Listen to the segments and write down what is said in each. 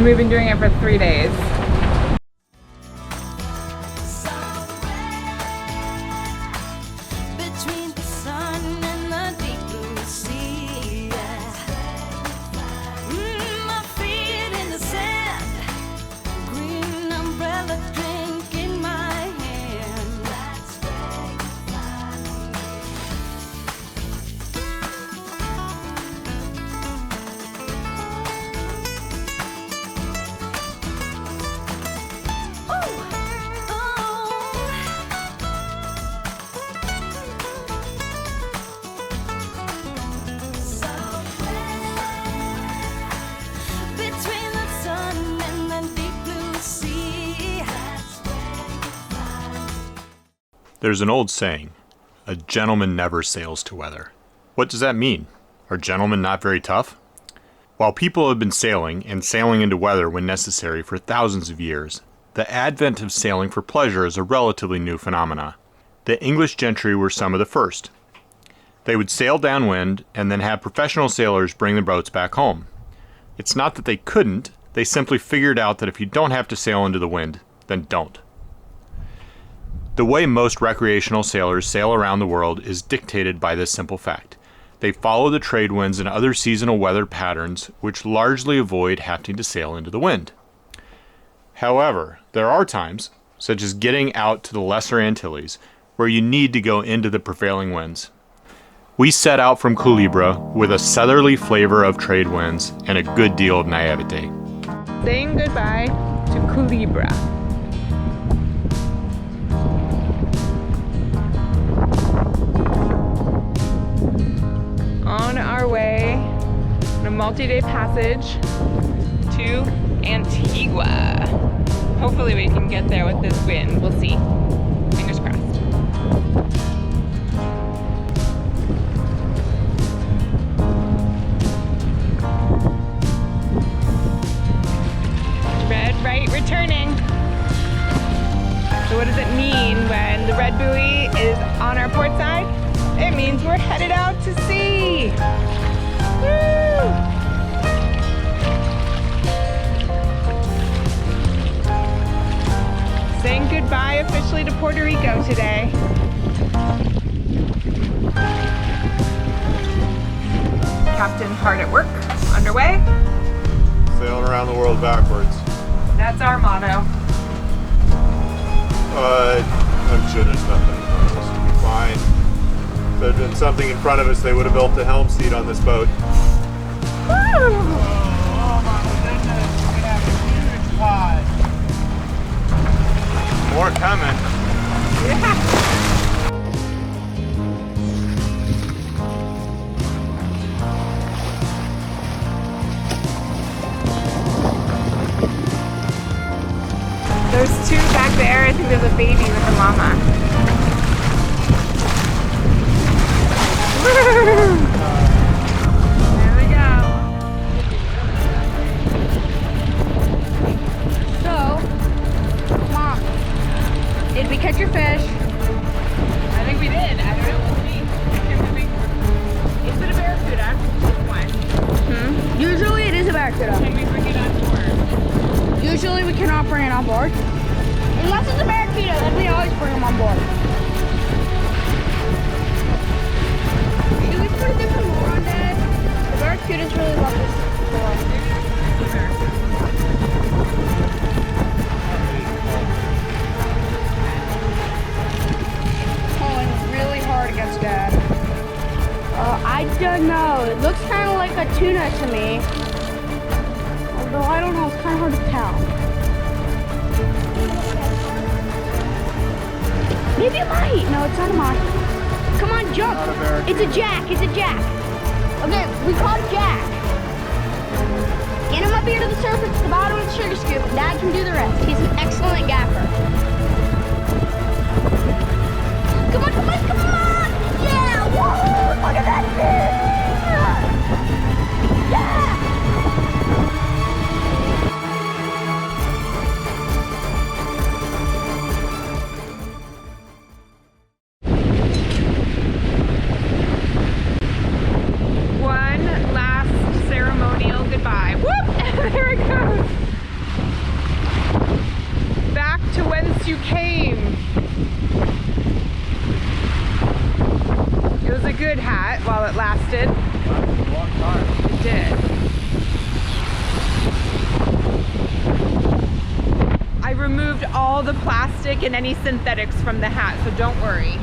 And we've been doing it for 3 days. There's an old saying, a gentleman never sails to weather. What does that mean? Are gentlemen not very tough? While people have been sailing and sailing into weather when necessary for thousands of years, the advent of sailing for pleasure is a relatively new phenomena. The English gentry were some of the first. They would sail downwind and then have professional sailors bring the boats back home. It's not that they couldn't, they simply figured out that if you don't have to sail into the wind, then don't. The way most recreational sailors sail around the world is dictated by this simple fact. They follow the trade winds and other seasonal weather patterns, which largely avoid having to sail into the wind. However, there are times, such as getting out to the Lesser Antilles, where you need to go into the prevailing winds. We set out from Culebra with a southerly flavor of trade winds and a good deal of naivete. Saying goodbye to Culebra. On our way on a multi-day passage to Antigua. Hopefully we can get there with this wind. We'll see. Fingers crossed. Red right returning. So what does it mean when the red buoy is on our port side? It means we're headed out to sea! Woo! Saying goodbye officially to Puerto Rico today. Captain hard at work, underway. Sailing around the world backwards. That's our motto. I'm sure there's nothing. It'll be fine. If there'd been something in front of us, they would have built the helm seat on this boat. Woo! Oh my goodness, we have a huge pod. More coming. Yeah. There's two back there. I think there's a baby with a mama. There we go. So, Mom, did we catch your fish? I think we did. I don't know. We'll see. Is it a barracuda? One. Usually it is a barracuda. Can we bring it on board? Usually we cannot bring it on board. Unless it's a barracuda, then we always bring them on board. Should we put a different lure on Dad? The barracudas really love this lure. Pulling really hard against Dad. I don't know. It looks kind of like a tuna to me. Although I don't know, it's kind of hard to tell. Maybe it might. No, it's not a moth. Come on, jump. It's a jack. It's a jack. Okay, we caught a jack. Get him up here to the surface at the bottom of the sugar scoop. Dad can do the rest. He's an excellent gaffer. Come on, come on, come on! Yeah! Whoa! Look at that fish! Yeah! One last ceremonial goodbye. Whoop! There it goes. since you came. It was a good hat while it lasted. A long time. It did. I removed all the plastic and any synthetics from the hat, so don't worry.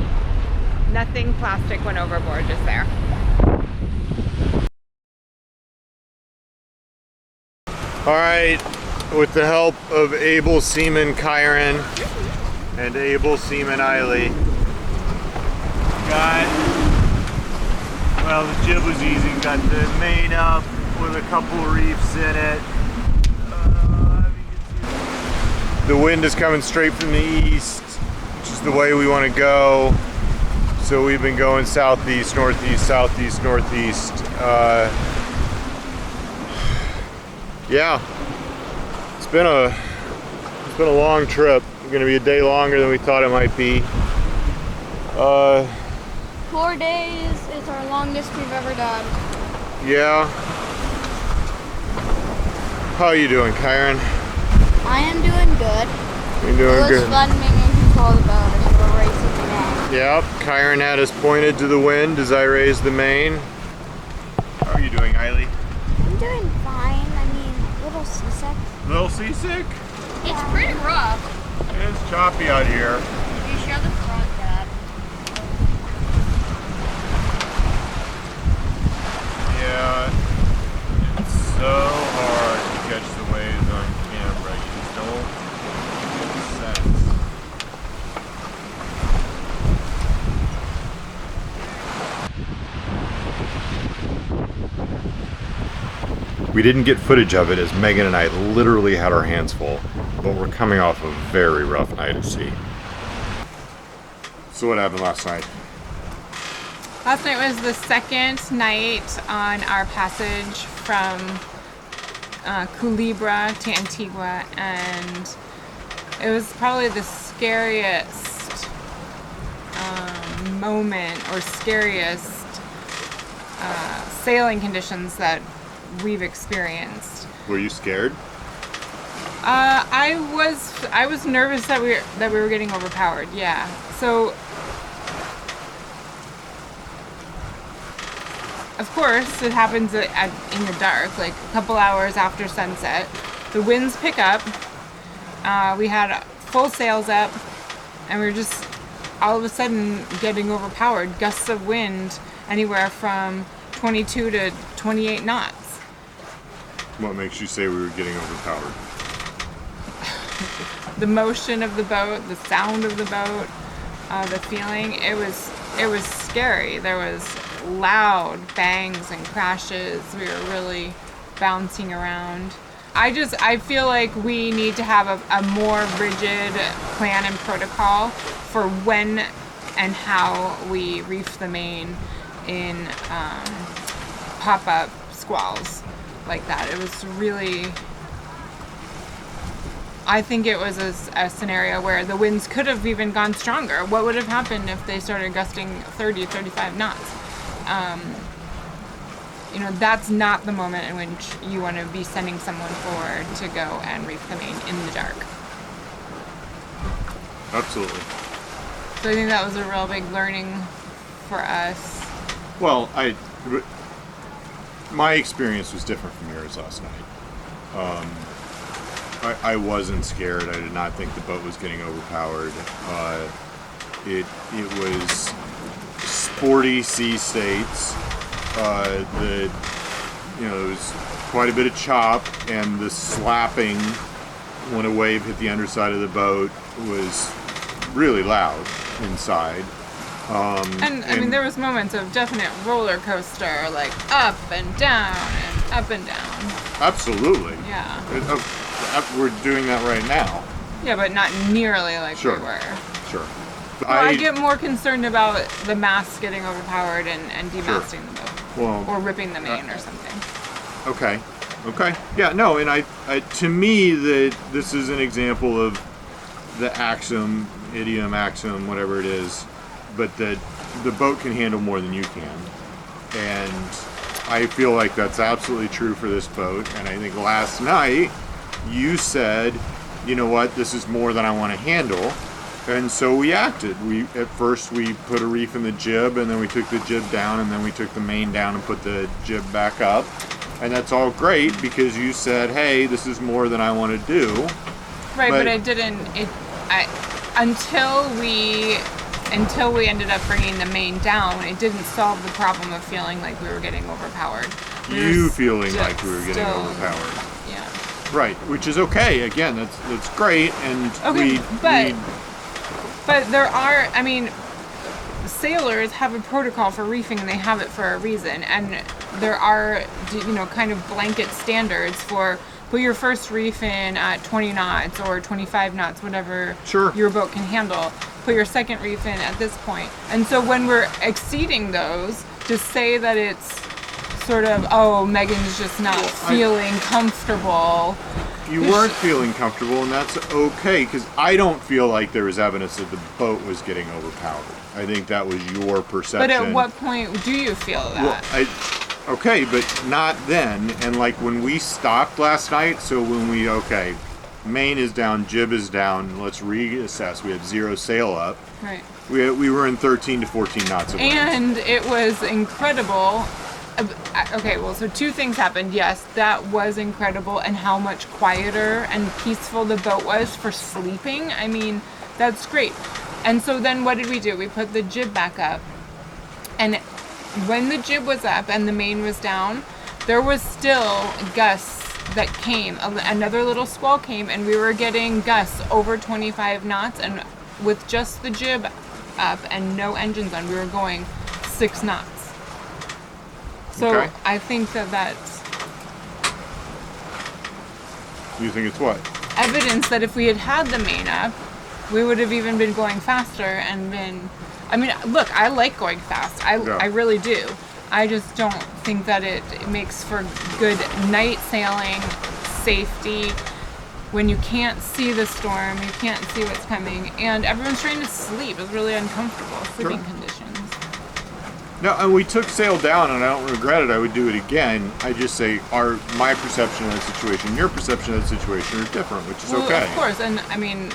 Nothing plastic went overboard just there. All right, with the help of able seaman Kieran and able seaman Eily, well, the jib was easy. Got the main up with a couple of reefs in it. The wind is coming straight from the east, which is the way we want to go. So we've been going southeast, northeast, southeast, northeast. Yeah, it's been a long trip. It's gonna be a day longer than we thought it might be. 4 days is our longest we've ever done. Yeah. How are you doing, Kieran? I am doing good. You're doing It was good. fun being in control of the boat as we were racing around. Yep, Kieran had us pointed to the wind as I raised the main. How are you doing, Eily? I'm doing fine. I mean, a little seasick. A little seasick? It's pretty rough. It's choppy out here. Did you show the front, Dad? Yeah, it's so hard to catch the waves on camera. You just don't get the sense. We didn't get footage of it as Megan and I literally had our hands full, but we're coming off a very rough night at sea. So what happened last night? Last night was the second night on our passage from Culebra to Antigua, and it was probably the scariest moment or scariest sailing conditions that we've experienced. Were you scared? I was nervous that we were getting overpowered. Yeah. So of course it happens in the dark, like a couple hours after sunset. The winds pick up. We had full sails up, and we were just all of a sudden getting overpowered. Gusts of wind anywhere from 22 to 28 knots. What makes you say we were getting overpowered? The motion of the boat, the sound of the boat, the feeling, it was scary. There was loud bangs and crashes. We were really bouncing around. I feel like we need to have a more rigid plan and protocol for when and how we reef the main in pop-up squalls like that. It was really, I think it was a scenario where the winds could have even gone stronger. What would have happened if they started gusting 30, 35 knots? That's not the moment in which you want to be sending someone forward to go and reef the main in the dark. Absolutely. So I think that was a real big learning for us. Well, my experience was different from yours last night. I wasn't scared. I did not think the boat was getting overpowered. It was sporty sea states. There was quite a bit of chop, and the slapping when a wave hit the underside of the boat was really loud inside. And I mean, there was moments of definite roller coaster, like up and down and up and down. Absolutely. Yeah. We're doing that right now. Yeah, but not nearly like Sure. we were. Sure. Well, I get more concerned about the mast getting overpowered and demasting the boat. Well, or ripping the main or something. Okay. Yeah, no, and I to me, this is an example of the idiom, axiom, whatever it is, but that the boat can handle more than you can. And I feel like that's absolutely true for this boat. And I think last night you said you know what, this is more than I want to handle. And so we acted. At first we put a reef in the jib, and then we took the jib down, and then we took the main down and put the jib back up. And that's all great because you said, hey, this is more than I want to do. Right, but it didn't. Until we ended up bringing the main down, it didn't solve the problem of feeling like we were getting overpowered. You feeling like we were getting overpowered. Yeah. Right, which is okay. Again, that's great, and but there are, I mean, sailors have a protocol for reefing, and they have it for a reason. And there are, kind of blanket standards for put your first reef in at 20 knots or 25 knots, whatever your boat can handle. Put your second reef in at this point. And so when we're exceeding those, to say that it's sort of, oh, Megan's just not feeling comfortable. You weren't feeling comfortable, and that's okay, because I don't feel like there was evidence that the boat was getting overpowered. I think that was your perception. But at what point do you feel that? Well, okay, but not then. And like when we stopped last night, so when main is down, jib is down, let's reassess. We have 0 sail up. Right. We were in 13 to 14 knots of wind. And it was incredible. Okay, well, so 2 things happened. Yes, that was incredible, and how much quieter and peaceful the boat was for sleeping. I mean, that's great. And so then what did we do? We put the jib back up. And when the jib was up and the main was down, there was still gusts that came. Another little squall came, and we were getting gusts over 25 knots. And with just the jib up and no engines on, we were going 6 knots. So okay. I think that's... You think it's what? Evidence that if we had had the main up, we would have even been going faster and been... I mean, look, I like going fast. I really do. I just don't think that it makes for good night sailing, safety, when you can't see the storm, you can't see what's coming, and everyone's trying to sleep. It's really uncomfortable sleeping conditions. No, and we took sail down, and I don't regret it. I would do it again. I just say my perception of the situation, your perception of the situation are different, which is okay. Of course, and I mean,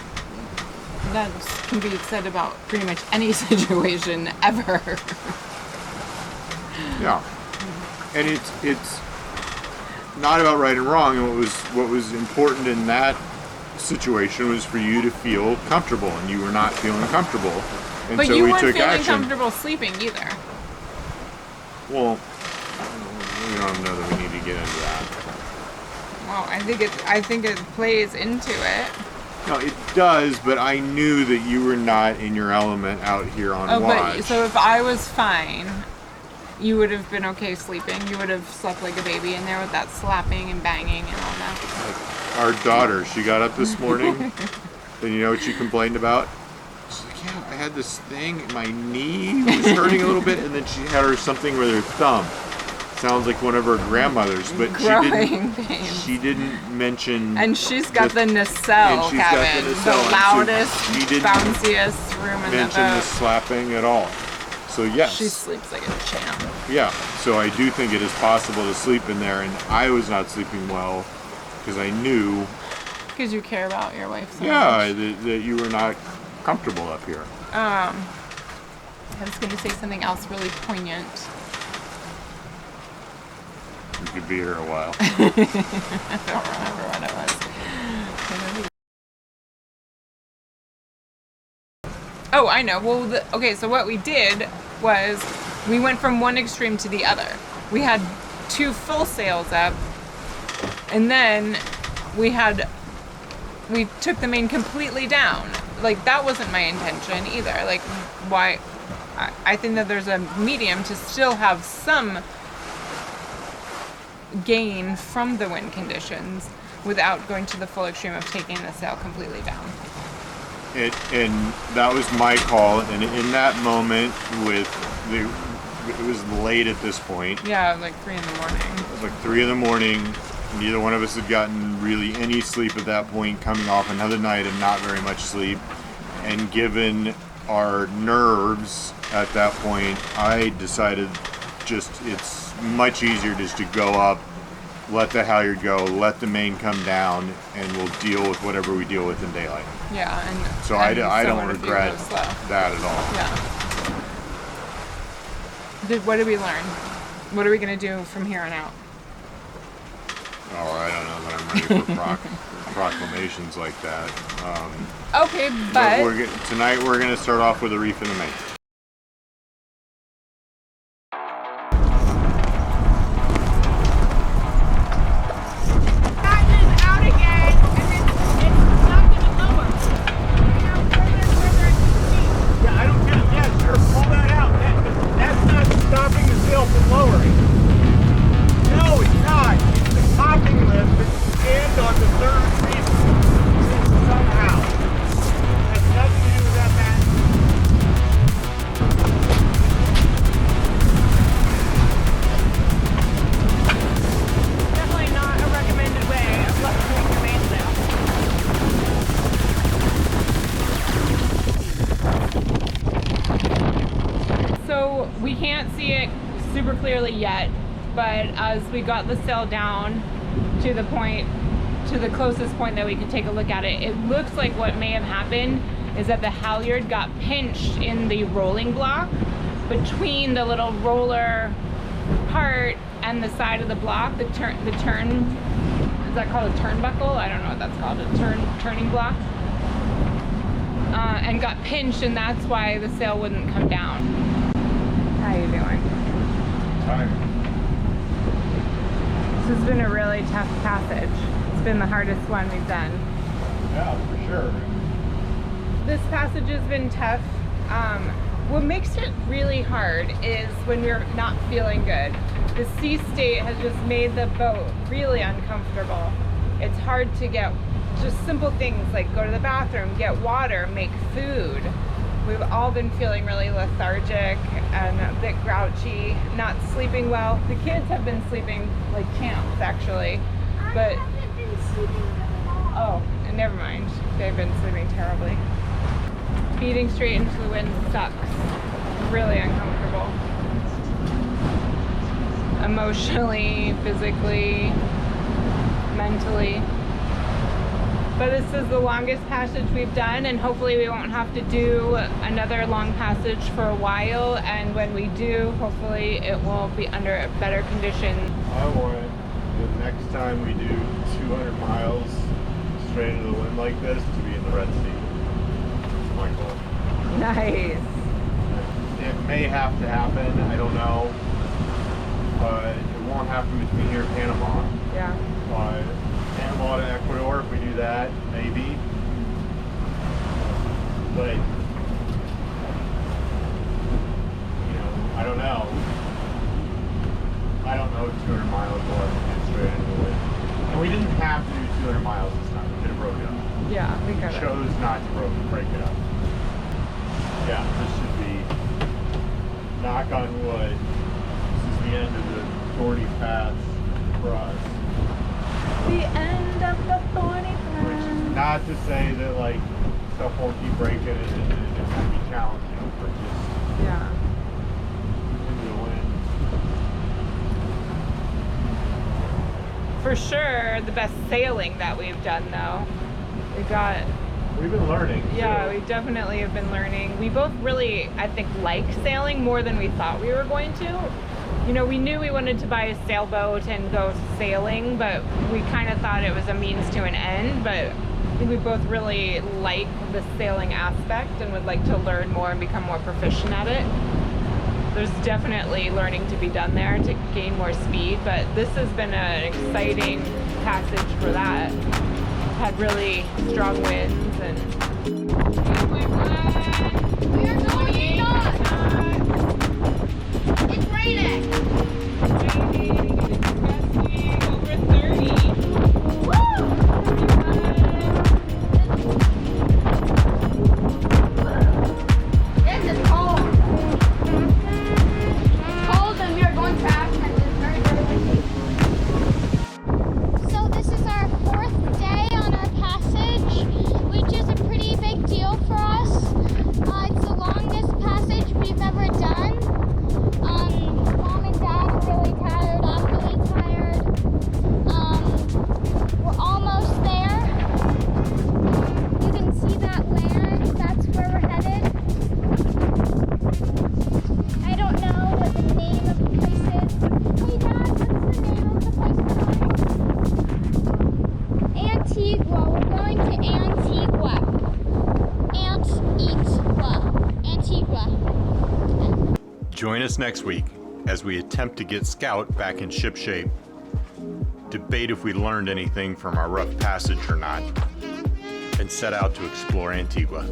that can be said about pretty much any situation ever. Yeah, and it's not about right and wrong. And what was important in that situation was for you to feel comfortable, and you were not feeling comfortable, and but so you we weren't took feeling action. comfortable sleeping either. Well, we don't know that we need to get into that. Well, I think it plays into it. No, it does, but I knew that you were not in your element out here on watch. But so if I was fine, you would have been okay sleeping. You would have slept like a baby in there with that slapping and banging and all that. Like our daughter, she got up this morning, and you know what she complained about? She's like, yeah, I had this thing, my knee was hurting a little bit, and then she had something with her thumb. Sounds like one of her grandmothers, but she didn't mention. And she's got the nacelle, Kevin, the loudest, bounciest room in the boat. Mention the slapping at all. So yes, she sleeps like a champ. Yeah, so I do think it is possible to sleep in there, and I was not sleeping well because I knew. Because you care about your wife so much. much. That you were not comfortable up here. I was going to say something else really poignant. You could be here a while. I don't remember what it was. Oh, I know. Well, okay, so what we did was we went from one extreme to the other. We had 2 full sails up, and then we took the main completely down. Like, that wasn't my intention either. Like, why? I think that there's a medium to still have some gain from the wind conditions without going to the full extreme of taking the sail completely down. And that was my call, and in that moment it was late at this point. Yeah, like 3 in the morning. It was like 3 in the morning. Neither one of us had gotten really any sleep at that point, coming off another night and not very much sleep. And given our nerves at that point, I decided it's much easier just to go up let the halyard go, let the main come down, and we'll deal with whatever we deal with in daylight. Yeah, and So I and don't someone to be regret really slow. that at all. Yeah. What did we learn? What are we gonna do from here on out? Oh, I don't know that I'm ready for proclamations like that. Okay, but tonight we're going to start off with a reef in the main. out again, and it's not gonna lower. Yeah, I don't get it. Yeah, sure, pull that out. That's not stopping the sail from lowering. No, it's not. It's the topping lift that stands on the third reef somehow. It has nothing to do with that mat. Definitely not a recommended way of leveling your mainsail. So we can't see it super clearly yet, but as we got the sail down to the closest point that we could take a look at it, it looks like what may have happened is that the halyard got pinched in the rolling block between the little roller part and the side of the block, the turn, is that called a turnbuckle? I don't know what that's called, a turning block. And got pinched, and that's why the sail wouldn't come down. How you doing? Fine. This has been a really tough passage. It's been the hardest one we've done. Yeah, for sure. This passage has been tough. What makes it really hard is when we're not feeling good. The sea state has just made the boat really uncomfortable. It's hard to get just simple things like go to the bathroom, get water, make food. We've all been feeling really lethargic and a bit grouchy, not sleeping well. The kids have been sleeping like champs, actually. But I haven't been sleeping at all. oh, never mind. They've been sleeping terribly. Feeding straight into the wind sucks. Really uncomfortable. Emotionally, physically, mentally. But this is the longest passage we've done, and hopefully we won't have to do another long passage for a while, and when we do, hopefully it will be under better conditions. I want the next time we do 200 miles straight into the wind like this to be in the Red Sea. That's my goal. Nice. It may have to happen, I don't know. But it won't happen between here and Panama. Yeah. But Panama to Ecuador, if we do that, maybe. But, I don't know. I don't know 200 miles will ever get straight into the wind. And we didn't have to do 200 miles this time. We could have broke it up. Yeah, we We got it. chose not to break it up. Yeah, this should be, knock on wood, this is the end of the Thorny Path for us. The end of the Thorny Which is Path. not to say that like stuff won't keep breaking and it's going to be challenging, but just Yeah. into the wind. For sure, the best sailing that we've done, though. We've been learning. Yeah, too. we definitely have been learning. We both really, I think, like sailing more than we thought we were going to. We knew we wanted to buy a sailboat and go sailing, but we kind of thought it was a means to an end. But I think we both really like the sailing aspect and would like to learn more and become more proficient at it. There's definitely learning to be done there to gain more speed, but this has been an exciting passage for that. Had really strong winds and... We are going to stop. It's raining. Over 30. Woo! This is cold. It's cold and we are going fast and it's very, very windy. So this is our 4th day on our passage. We Join us next week as we attempt to get Scout back in ship shape, debate if we learned anything from our rough passage or not, and set out to explore Antigua.